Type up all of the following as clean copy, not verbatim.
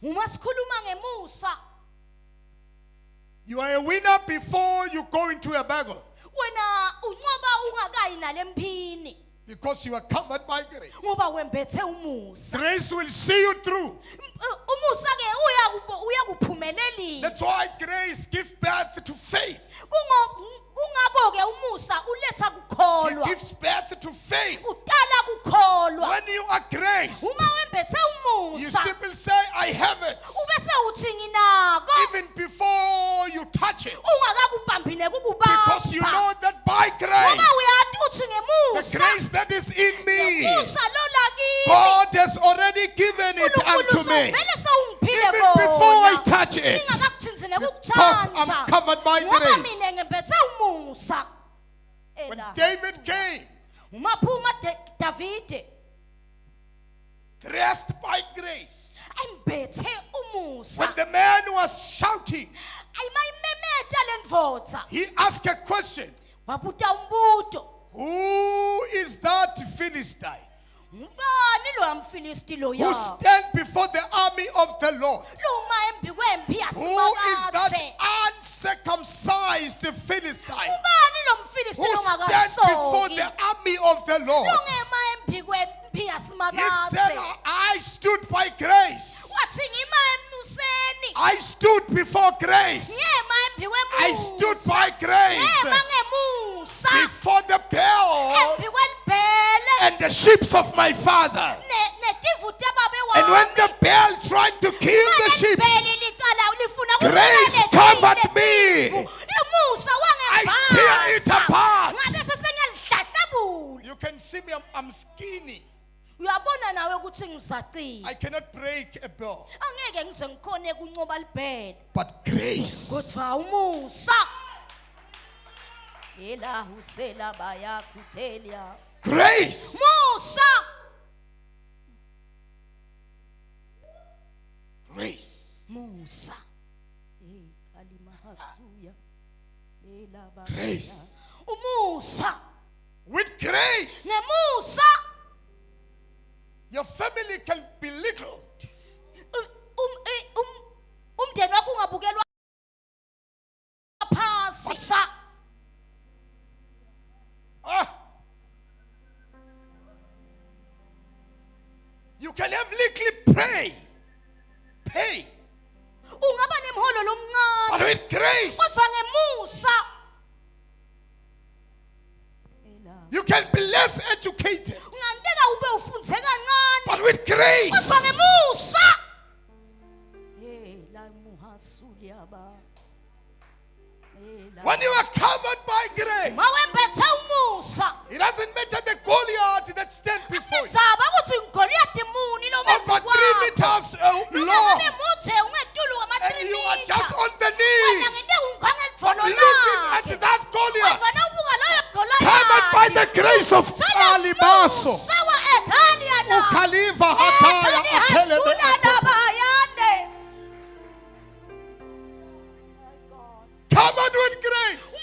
Uma sikhuluma ngemusa, you are a winner before you go into a battle. wena unqoba ungakayi nalemphini Because you are covered by grace. ngoba wembethe umusa. Grace will see you through. Umusa ke uyakuphumelelisa. That's why grace gives birth to faith. Kungako ke umusa uletha It kukholwa. gives birth to faith. Utala kukholwa. When you are graced, Uma wembethe you umusa, simply say, I have it. ubese uthi nginako Even before you touch it. ungakakubambi Because you nekukubamba. know that by Ngoba grace, uyathi uthi the ngemusa, grace that is in me, ngemusa lo lakini. God has already given it unto uNkulunkulu me. vele sewungiphile Even before I kona. touch it. Ngingakakuthinzi Because I'm nekukuthanda. covered by Ngoba grace. mina ngembethe umusa. When Ela. David came, Uma phuma Davide dressed by grace, embethe umusa. when the man was shouting, Ayimemeta lendvodza. he asked a question. Wabuta umbuto. Who is that Philistine Ngubani lo amfilisti lo ya? who stand before the army of the Lord? Luma embi kwempi Who is that yasimakaze. uncircumcised Philistine Ubani lo mfilisti who stand before the army of the Lord? Longema embi kwempi He yasimakaze. said, I stood by grace. Wathi ngima emnuseni. I stood before grace. Ngema embi kwemusa. I stood by grace Ngema ngemusa. before the Baal Embi kwelibhele. and the sheep of my father. Netivute babe And when the Baal tried to kill the sheep, grace covered me. I tear it apart. You can see me, I'm skinny. Uyabona nawe ukuthi ngisaqina. I cannot break a bell. Angeke ngize ngikhone kunqoba libhele. But grace. Kodwa umusa. Ela husela bayakhuthelia. Grace. Musa. Grace. Musa. Kalima hasuya. Ela ba. Grace. Umusa. With grace, Nemusa. your family can be belittled. Umndeni wakho ungabukelwa phansi. You can have little pay. Ungaba nemholo lomncane. But with grace, Kodwa ngemusa. you can be less educated. Unganteka ube ufundze kancane. But with Kodwa grace, ngemusa. La muhasuli aba. when you are covered by grace, Mawembethe umusa. it doesn't matter the Goliath that stands before you. Zaba ukuthi ngigoliathi muni lo Over 3 meters long, and you are just on the knee, looking at that Goliath, covered by the grace of Alibaso. Ukhaliva hataya atelebe ato. Covered with grace,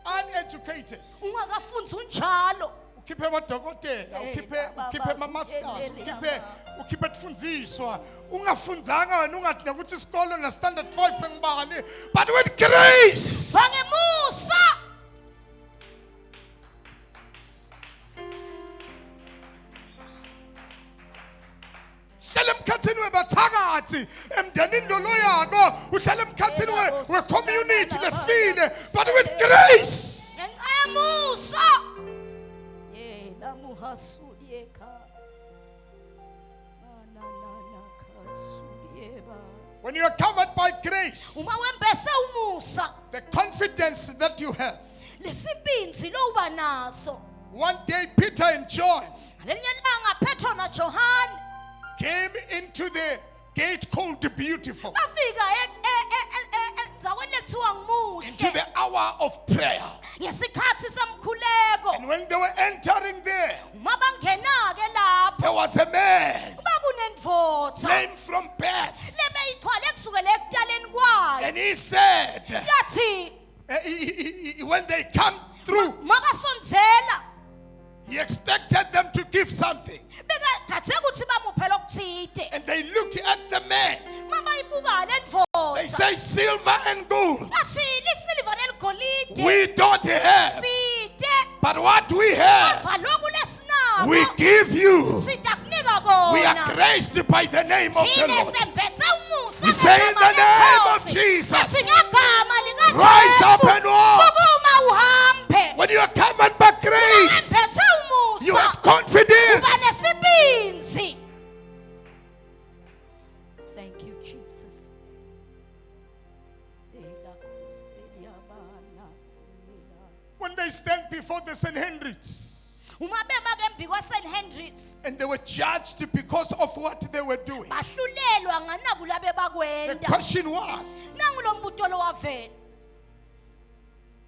uneducated. ungakafunzi unjalo Ukhiphe amadokotela, ukhiphe ama-masters, ukhiphe tfundziswa. Ungafundzanga wena ungathi ukuthi isikolo na standard 5 ngibani, but with grace. bangemusa Uhlala emkhathini webathakathi emndenini lo yako, uhlala emkhathini we-community lefile, but with grace. ngenxa yemusa yena muhasuli ekhaya When you are covered by grace, uma wembese umusa the confidence that you have. lesibinzi lo uba naso One day Peter and John ngalenye langa Petro na Johani came into the gate called Beautiful, bafika endzaweni lekuthiwa into ngimuhle the hour of prayer. ngesikhathi semkhuleko And when they were entering there, uma bangena-ke lapho there was a man kuba kunendvodza lame from birth. lebeyithwale kusukela ekutaleni kwayo And he said, yathi when they come through, mabasondzela he expected them to give something. bekathe ukuthi bamuphe lokuthide say silver and gold Bathi lisiliva neligolide we don't have, side but what we have kodwa lokhu lesinako we give you. sizakunika We are kona graced by the name of the thine Lord. sembethe umusa We say in the name of Bathi Jesus, ngegama rise up likaJesu and walk. sukuma uhambe When you are covered by grace, embethe umusa you have uba confidence. nesibinzi. Thank you, Jesus. When they stand before the Sanhedrids Uma bema ke mbi kwaSt Hendricks and they were judged because of what they were doing, bahlulelwa nganaku labe the bakwenda. question was, Nangu lo mbuto lo wavela.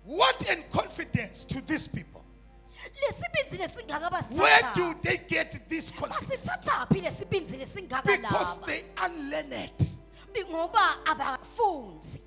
what in confidence to these people? Lesibinzi lesingaka Where basithatha. do they get this confidence? Basithatha phi lesibinzi lesingaka Because laba? they are unlearned. Ngoba abakafunzi.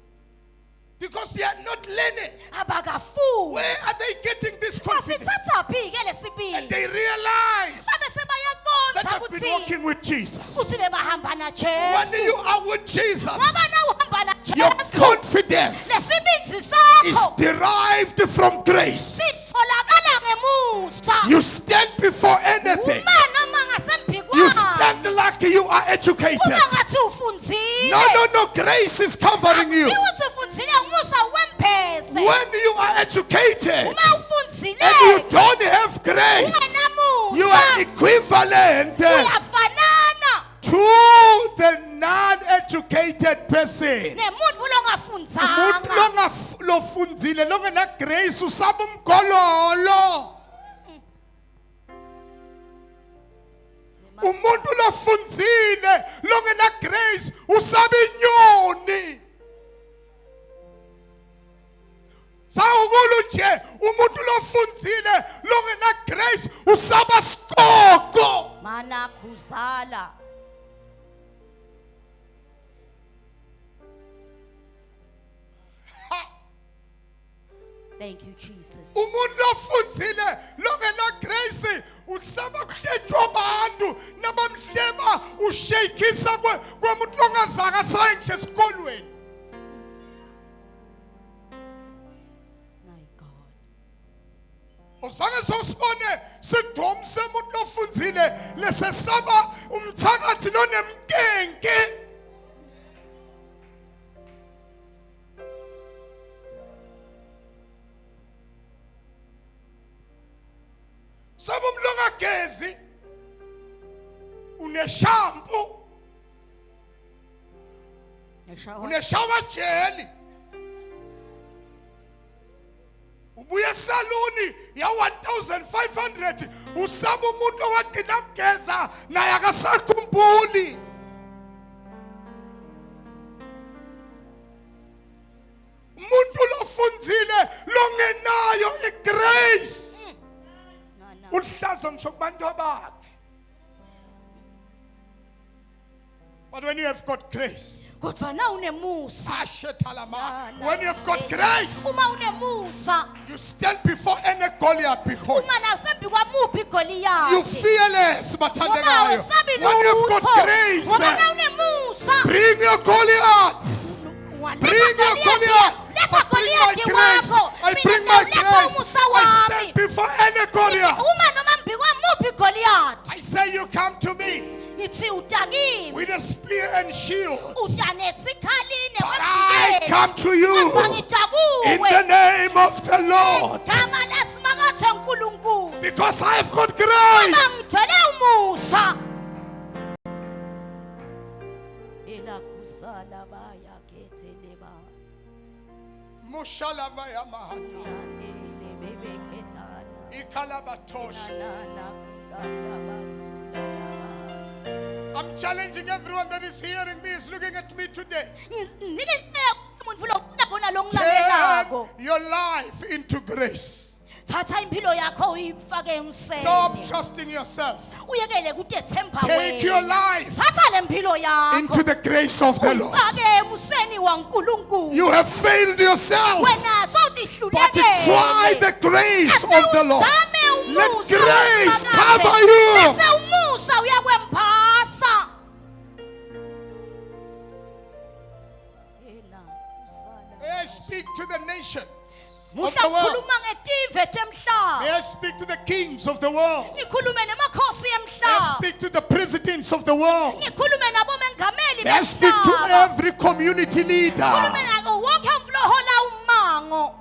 Because they are not learned. Abakafunzi. Where are they getting this confidence? Basithatha phi ke And lesibinzi? they realize Babe that sebayaqonda I've been ukuthi walking with Jesus. uthi bebahamba When naJesu. you are with Jesus, Ngoba na uhamba your naJesu. confidence Lesibinzi is sakho derived from grace. sitholakala ngemusa. You stand before anything. Uma noma ngasembi You kwakho. stand like you are educated. Uma ngathi ufunzile. No. Grace is covering you. Ukuthi ufunzile umusa wempese. When you are educated Uma ufunzile. and you don't have grace, ungenamusa. you are equivalent Uyafanana to the non-educated person. nemuntu Umuntu longafundzanga. lofundzile longena grace usaba umgololo. Umuntu lofundzile longena grace usaba inyoni. Sawukulu nje umuntu lofundzile longena grace usaba siqoqo. Mana khuzala. Thank you, Jesus. Umuntu lofundzile longena grace usaba kuhletshwa abantu nabamhleba ushayikisa kwemuntu longazange saye nje esikolweni. My God. Uzange sosibone sidom semuntu lofundzile lesesaba umthakathi nonemkenke. Saba umlongagezi uneshampoo uneshower jelly ubuye saluni ya 1500 usaba umuntu owagcina kugeza naye akasakhumbuli. Umuntu lofundzile longenayo igrace uhlazo ngisho kubantu bakhe. But when you have got grace, Kodwa na unemusa. when you have got grace, Uma unemusa. you stand before any Goliath before you. Uma nasembi kwamuphi Goliath. You fearless, Ngoba bathandekayo. awusabi When you have got lutho. grace, Ngoba na unemusa. bring your Goliath. Bring your Goliath. I bring my grace. I bring my grace. I stand before any Goliath. Uma noma mbi kwamuphi Goliath. I say you come to me Ngithi utakimi. with a spear and shield. Utanetsikhalini But I come to you in ngitakuwe. the name of the Lord. Gama lesimakathe uNkulunkulu. Because I have got grace. Ngithole umusa. Elakhusala baya ketheleba. Mushalava yamahata. Yanele bebekethana. Ikalabatosh. Nana kulaya basulala. I'm challenging everyone that is hearing me, is looking at me today. Nike umuntu lo khona lo Turn ngilalelako. your life into grace. Thatha impilo yakho uyifake Stop emseni. trusting yourself. Uyekele kutethemba Take your life Thatha lempilo yakho. into the grace of the Lord. Ufake emuseni waNkulunkulu. You have failed yourself, Wena but sowudihlulekile. try the grace of the Lord. Asewuzame Let umusa grace wakhe. cover you. Bese umusa uyakwemphasa. the world. Khuluma ngetive temhlaba. May I speak to the kings of the world. Ngikhulume nemakhosi May I emhlaba. speak to the presidents of the world. Ngikhulume nabomengameli May I speak to bemhlaba. every community leader. Ngikhulume nako wonke umflo hola umango.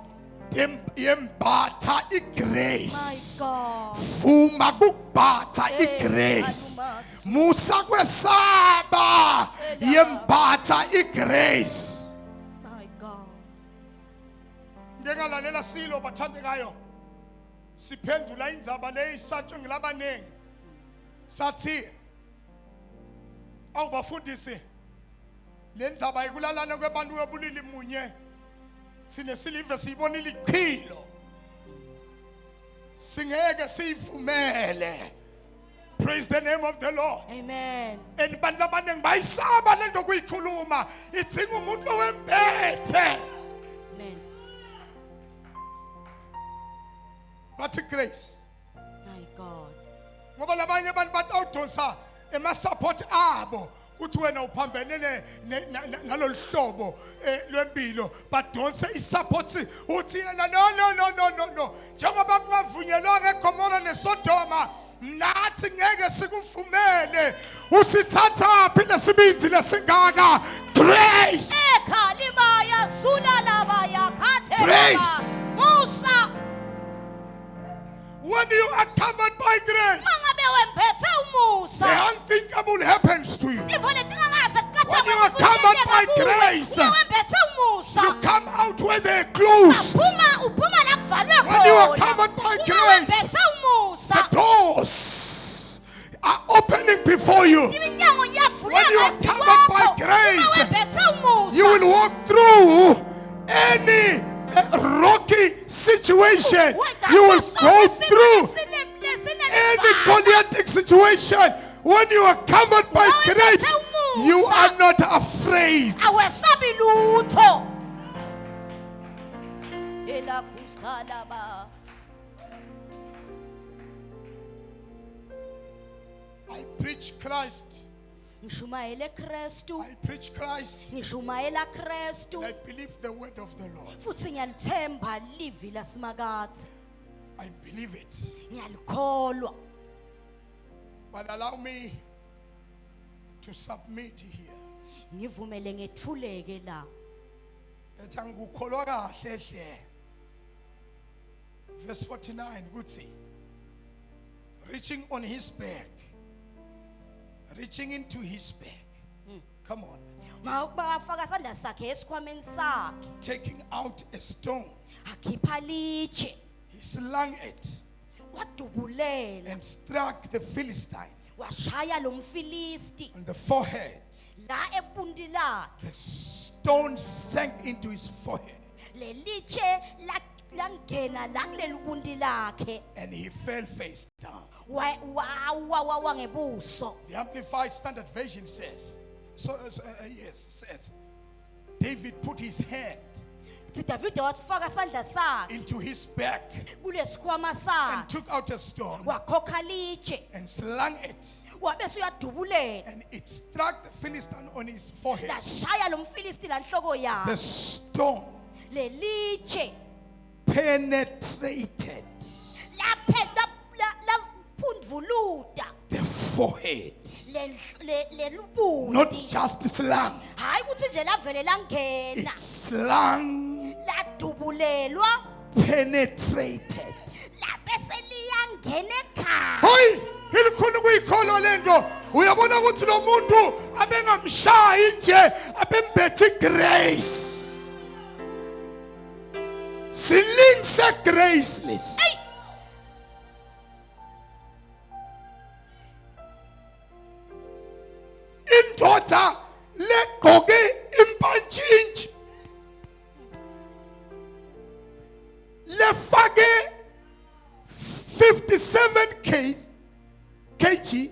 Yembatha My igrace. God. Fuma kubatha Hey, igrace. alumas. Musa kwesaba yembatha igrace. My God. Ngengalalela silo bathandekayo. Siphendula indzaba leyisatsho ngilabanengi. Sathi awubafundisi le ndzaba ikulalana kwebantu webulili munye. Sine silive siyibonile ichilo. Singeke siyivumele. Praise the name of the Lord. Amen. And bantu abaningi bayisaba lento kuyikhuluma. Itsinga umuntu owembethe. Amen. Bathi grace. My God. Ngoba labanye abantu batawudonsa ema-support abo kuthi wena uphambene nalolu hlobo lwempilo badonse i-support uthi yena no njengoba kungavunyelwanga eGomora neSodoma nathi ngeke sikuvumele usithathaphi lesibinzi lesingaka grace. Ekhalima yazula laba yakhathe. Grace. Musa. When you are covered by grace, Mangabe wemphethe umusa. the unthinkable happens to you. Ivole tingangaze When you are covered by grace, wemphethe umusa. you come out where they're closed. Uphuma la kuvalwe khona. When you are covered by grace, wemphethe umusa. the doors are opening before you. Iminyango iyavuleka. When you are covered by grace, wemphethe umusa. you will walk through any rocky situation. You will go through any Goliath situation. When you are covered by grace, you are not afraid. Awesabi lutho. Ela kusalaba. I preach Christ. Ngishumayela Kristu. I preach Christ. Ngishumayela Kristu. I believe the word of the Lord. Futhi ngiyalithemba livi lasimakathi. I believe it. Ngiyalikholwa. But allow me to submit here. Ngivumele ngethuleke la. Ethi angikukholwa kahle hle. Verse 49 kuthi reaching on his back. Reaching into his back. Come on. Mawubafaka isandla sakhe esikhwameni sakhe. Taking out a stone. Akhipha litshe. He slung it Wadubulela. and struck the Philistine Washaya lo mfilisti on the forehead. la epundi lakhe. The stone sank into his forehead Le litshe langena la kuleli ubundi lakhe. and he fell face down. Wawa ngebuso. The Amplified Standard Version says, says, David put his hand David wafaka isandla sakhe into his back kulesikhwama and sakhe. took out a stone Wakhokha litshe. and slung it, Wabese uyadubulela. and it struck the Philistine on his forehead. Lashaya lo mfilisti la nhloko yakhe. The stone Le litshe penetrated la phundvuluta the forehead, le lubundi. not just slung, Hayi ukuthi nje lavele langena. it slung, Ladubulelwa penetrated. labese liyangena ekhaya. Hayi, ilikhulu kuyikholwa lento. Uyabona ukuthi lo muntu abengamshayi nje, abembethe grace. Silinks graceless. Hey, Indoda legqoke impantshintshi lefake 57 kg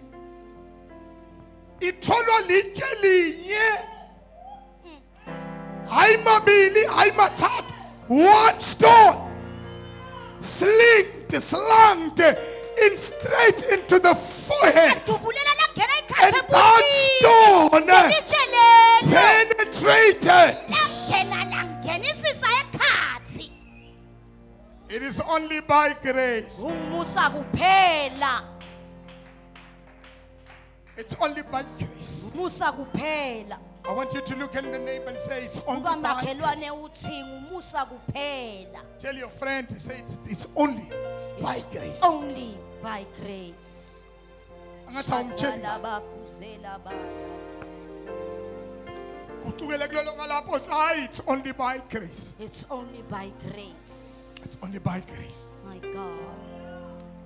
itholwa litshe linye hayi mabili hayi mathathu, one stone slunged in straight into the forehead, dubulela langena ekhaya and that stone litshe lelo penetrated langena langenisisa ekhathi. is only by grace. Umusa kuphela. It's only by grace. Umusa kuphela. I want you to look at the neighbor and say it's only by Ukamakhelwane grace. uthi umusa kuphela. Tell your friend, say it's only by grace. Only by grace. Angathi awumtsheli. Labakhuzela baya. Kucukele kulelo ngalapho uthi hayi it's only by grace. It's only by grace. It's only by grace. My God.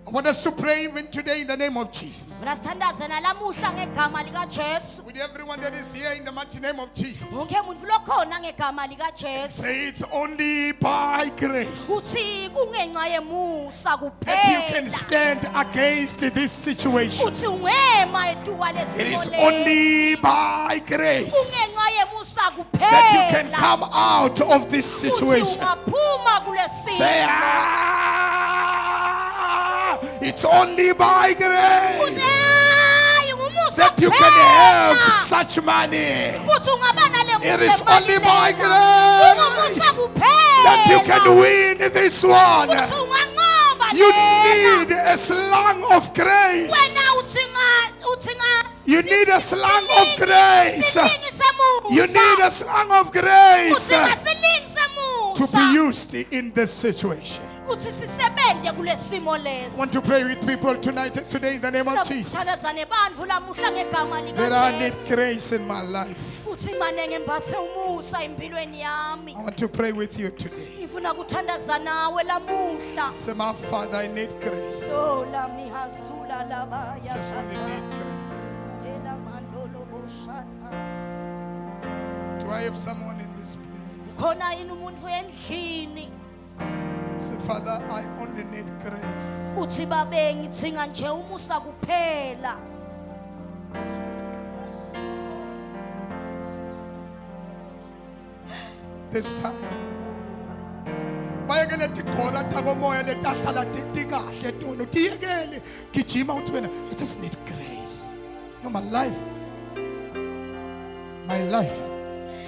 I want us to pray even today in the name of Jesus. Sithandaze nalamuhla ngegama lika Jesu. With everyone that is here in the mighty name of Jesus. Wonke umuntu lokhona ngegama lika Jesu. Say it's only by grace Uthi kungenxa yemusa that you can kuphela. stand against this situation. Uthi ungema eduka It is lesimo only by grace kungenxa yemusa that you can kuphela. come out of this Uthi situation. ungaphuma kulesimo. Say, it's only by grace that you can have such money. It is only by grace that you can win this one. You need a slang of grace. You need a slang of grace. You need a slang of grace to be used in this situation. I want to pray with people today in the name of Jesus. That I need grace in my life. I want to pray with you today. Say, my Father, I need grace. Just only need grace. Do I have someone in this place? Said, Father, I only need grace. Just need grace. This time, bayekele tikora takomoya letahlala tikahle tono tiyekele gijima uthi wena I just need grace. No, my life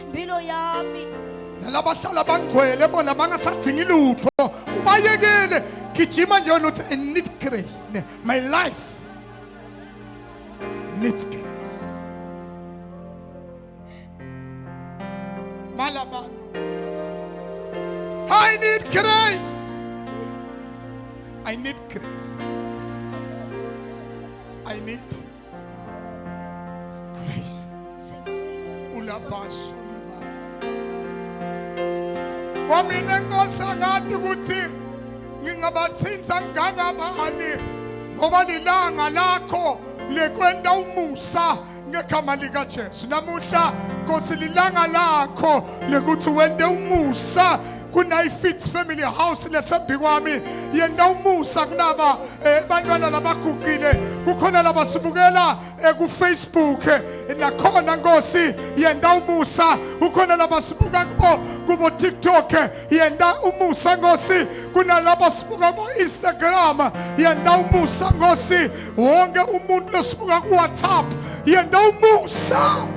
Mpilo yami nalabahlala bangcwele bona bangasadzingi lutho ubayekele gijima nje wena uthi I need grace. My life needs grace. Malabano, I need grace. I need grace. I need grace. Ulabaso Wamina Nkosi ngathi ukuthi ngingabathinta ngangabani ngoba lilanga lakho lekwenda umusa ngegama lika Jesu. Namuhla Nkosi lilanga lakho lekuthi wende umusa kunayiFits Family House lesembi kwami yenda umusa kunaba bantwana labagugile kukhona labasibukela ku Facebook nakhona Nkosi yenda umusa kukhona labasibuka kubo TikTok yenda umusa Nkosi kunalaba sibuka ku Instagram yenda umusa Nkosi wonke umuntu losibuka ku WhatsApp yenda umusa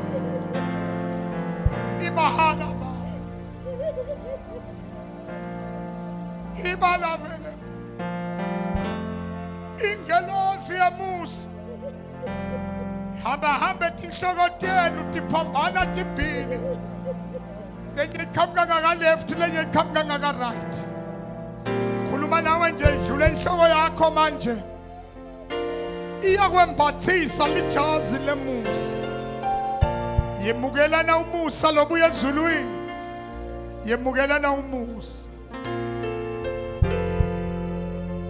ibahala ibalavele ingelosi yamusa hamba tinhloko tenu tiphambana timbili lenye iqhamuka ngaka left lenye iqhamuka ngaka right. Khuluma nawe nje idlule inhloko yakho manje iyakwembathisa lijazi lemusa. Yemukela na umusa lobuya ezulwini. Yemukela na umusa.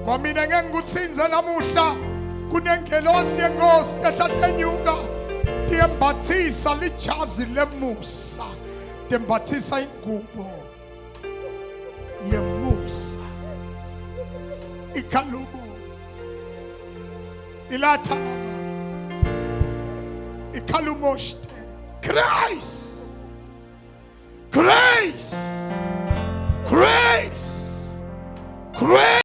Kwamina ngeke ngikuthinze namuhla kunengelosi yenkosi ethathenyuka tiyembathisa lijazi lemusa. Tembathisa ingubo yemusa. Ikalubo ilatalaba ikalumoshte. Grace, grace, grace, grace.